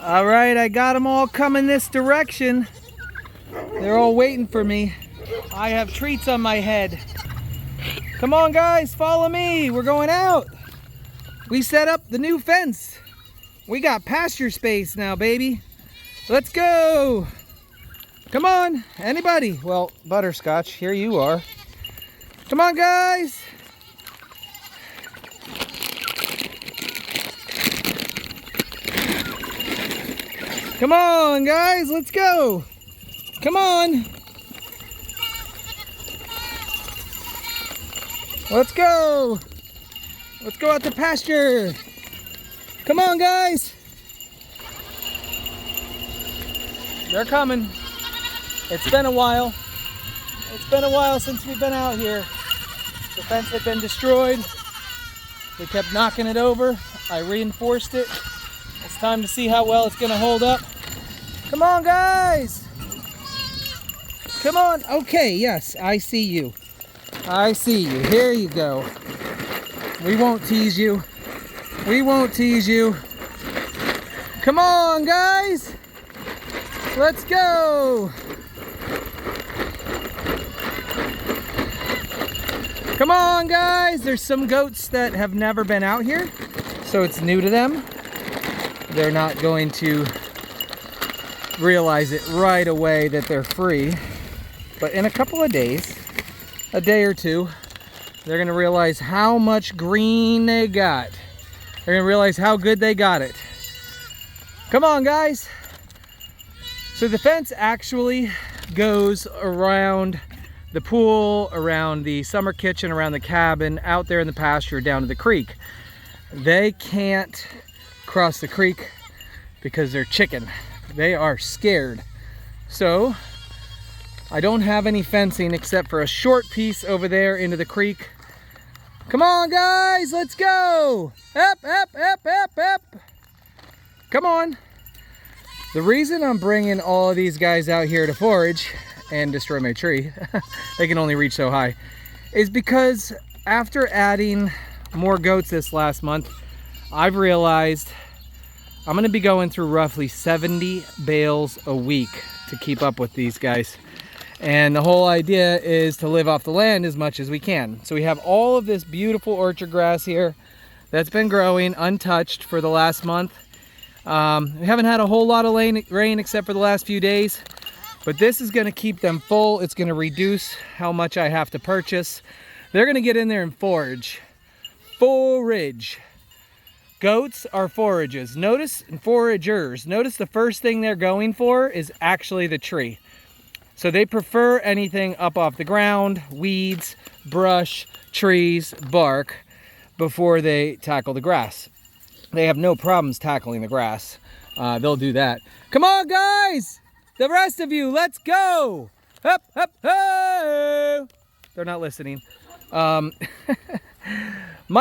All right, I got them all coming this direction. They're all waiting for me. I have treats on my head. Come on, guys, follow me. We're going out. We set up the new fence. We got pasture space now, baby. Let's go. Come on, anybody? Well, Butterscotch, here you are. Come on, guys. Come on, guys, let's go. Come on. Let's go. Let's go out to pasture. Come on, guys. They're coming. It's been a while. It's been a while since we've been out here. The fence had been destroyed. They kept knocking it over. I reinforced it. It's time to see how well it's gonna hold up. Come on, guys. Come on. Okay, yes, I see you. I see you. Here you go. We won't tease you. We won't tease you. Come on, guys. Let's go. Come on, guys. There's some goats that have never been out here, so it's new to them. They're not going to realize it right away that they're free. But in a couple of days, a day or two, they're going to realize how much green they got. They're going to realize how good they got it. Come on, guys. So the fence actually goes around the pool, around the summer kitchen, around the cabin, out there in the pasture, down to the creek. They can't cross the creek because they're chicken. They are scared. So I don't have any fencing except for a short piece over there into the creek. Come on, guys, let's go. Up, up, up, up, up. Come on. The reason I'm bringing all of these guys out here to forage and destroy my tree, they can only reach so high, is because after adding more goats this last month, I've realized I'm gonna be going through roughly 70 bales a week to keep up with these guys. And the whole idea is to live off the land as much as we can. So we have all of this beautiful orchard grass here that's been growing untouched for the last month. We haven't had a whole lot of rain except for the last few days, but this is gonna keep them full. It's gonna reduce how much I have to purchase. They're gonna get in there and forage. Forage. Goats are foragers. Notice, foragers. Notice the first thing they're going for is actually the tree. So they prefer anything up off the ground, weeds, brush, trees, bark, before they tackle the grass. They have no problems tackling the grass. They'll do that. Come on, guys! The rest of you, let's go! Up, up, ho! They're not listening. My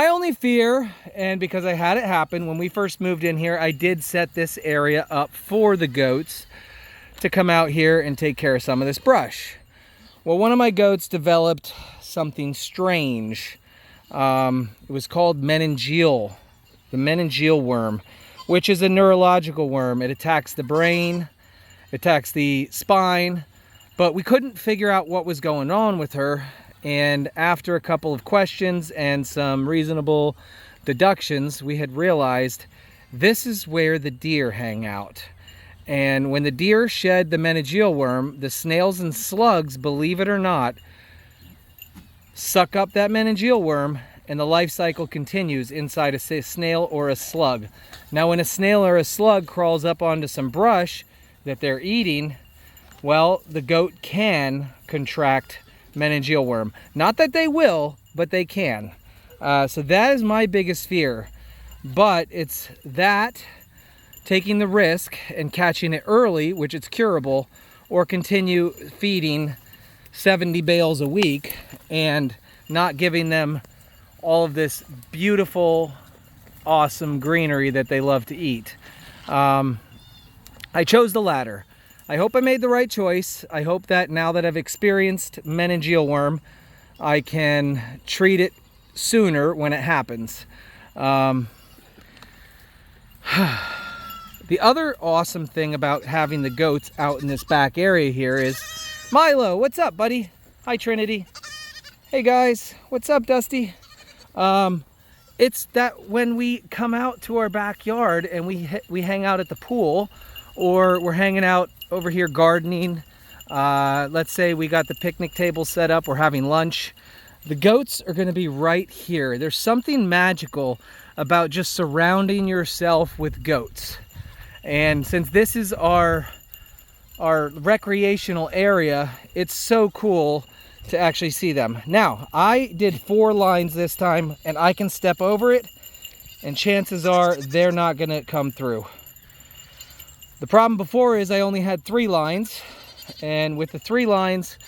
only fear, and because I had it happen when we first moved in here, I did set this area up for the goats to come out here and take care of some of this brush. Well, one of my goats developed something strange. It was called meningeal, the meningeal worm, which is a neurological worm. It attacks the brain, attacks the spine, but we couldn't figure out what was going on with her. And after a couple of questions and some reasonable deductions, we had realized this is where the deer hang out. And when the deer shed the meningeal worm, the snails and slugs, believe it or not, suck up that meningeal worm, and the life cycle continues inside a snail or a slug. Now, when a snail or a slug crawls up onto some brush that they're eating, well, the goat can contract meningeal worm. Not that they will, but they can. So that is my biggest fear. But it's that, taking the risk and catching it early, which it's curable, or continue feeding 70 bales a week and not giving them all of this beautiful, awesome greenery that they love to eat. I chose the latter. I hope I made the right choice. I hope that now that I've experienced meningeal worm, I can treat it sooner when it happens. The other awesome thing about having the goats out in this back area here is, Milo, what's up, buddy? Hi, Trinity. Hey guys, what's up, Dusty? It's that when we come out to our backyard and we hang out at the pool, or we're hanging out over here gardening, let's say we got the picnic table set up, we're having lunch, the goats are going to be right here. There's something magical about just surrounding yourself with goats. And since this is our recreational area, it's so cool to actually see them. Now, I did 4 lines this time, and I can step over it, and chances are they're not going to come through. The problem before is I only had 3 lines, and with the 3 lines,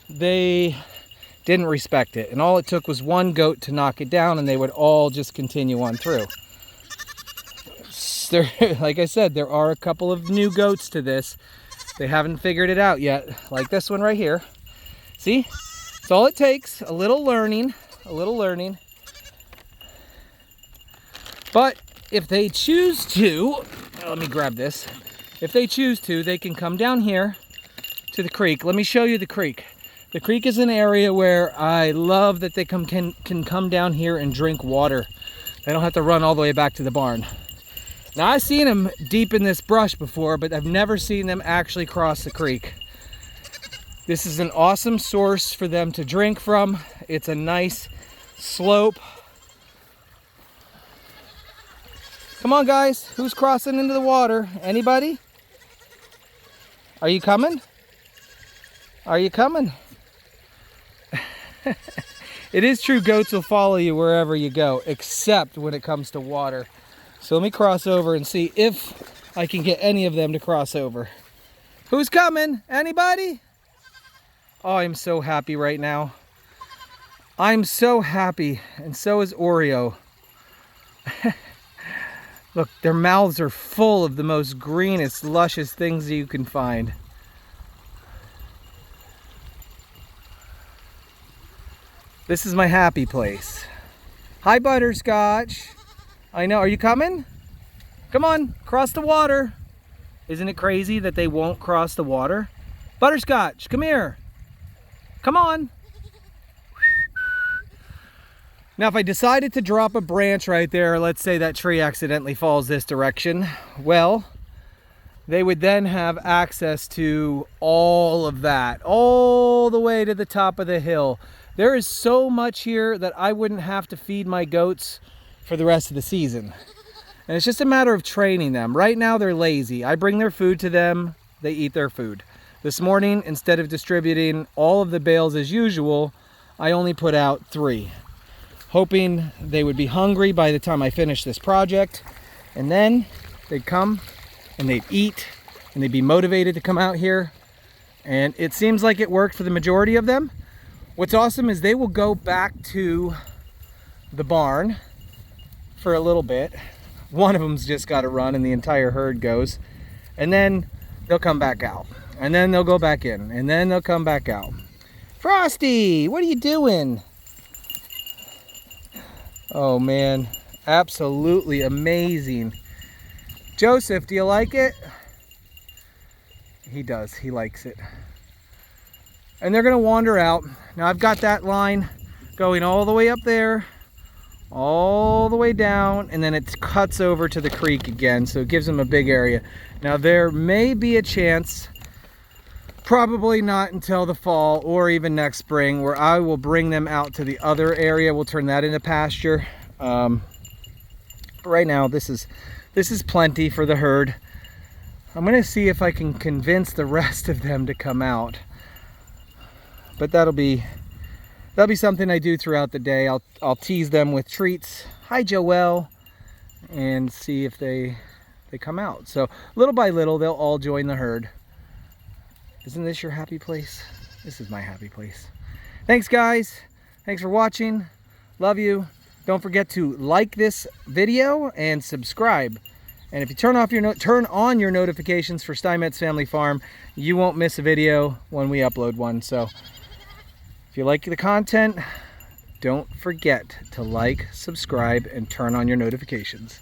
they didn't respect it. And all it took was 1 goat to knock it down, and they would all just continue on through. Like I said, there are a couple of new goats to this. They haven't figured it out yet, like this one right here. See? It's all it takes, a little learning, But if they choose to, let me grab this. If they choose to, they can come down here to the creek. Let me show you the creek. The creek is an area where I love that they can come down here and drink water. They don't have to run all the way back to the barn. Now, I've seen them deep in this brush before, but I've never seen them actually cross the creek. This is an awesome source for them to drink from. It's a nice slope. Come on, guys. Who's crossing into the water? Anybody? Are you coming? Are you coming? It is true, goats will follow you wherever you go, except when it comes to water. So let me cross over and see if I can get any of them to cross over. Who's coming? Anybody? Oh, I'm so happy right now. I'm so happy, and so is Oreo. Look, their mouths are full of the most greenest, luscious things you can find. This is my happy place. Hi, Butterscotch. I know, are you coming? Come on, cross the water. Isn't it crazy that they won't cross the water? Butterscotch, come here. Come on. Now, if I decided to drop a branch right there, let's say that tree accidentally falls this direction, well, they would then have access to all of that, all the way to the top of the hill. There is so much here that I wouldn't have to feed my goats for the rest of the season. And it's just a matter of training them. Right now, they're lazy. I bring their food to them, they eat their food. This morning, instead of distributing all of the bales as usual, I only put out 3, hoping they would be hungry by the time I finish this project. And then they'd come and they'd eat and they'd be motivated to come out here. And it seems like it worked for the majority of them. What's awesome is they will go back to the barn for a little bit. One of them's just got to run and the entire herd goes. And then they'll come back out. And then they'll go back in, and then they'll come back out. Frosty, what are you doing? Oh man, absolutely amazing. Joseph, do you like it? He does, he likes it. And they're gonna wander out. Now I've got that line going all the way up there, all the way down, and then it cuts over to the creek again, so it gives them a big area. Now there may be a chance, probably not until the fall or even next spring, where I will bring them out to the other area. We'll turn that into pasture. But right now, this is plenty for the herd. I'm gonna see if I can convince the rest of them to come out. But that'll be something I do throughout the day. I'll tease them with treats. Hi, Joelle, and see if they come out. So little by little, they'll all join the herd. Isn't this your happy place? This is my happy place. Thanks, guys. Thanks for watching. Love you. Don't forget to like this video and subscribe. And if you turn on your notifications for Steinmetz Family Farm, you won't miss a video when we upload one. So if you like the content, don't forget to like, subscribe, and turn on your notifications.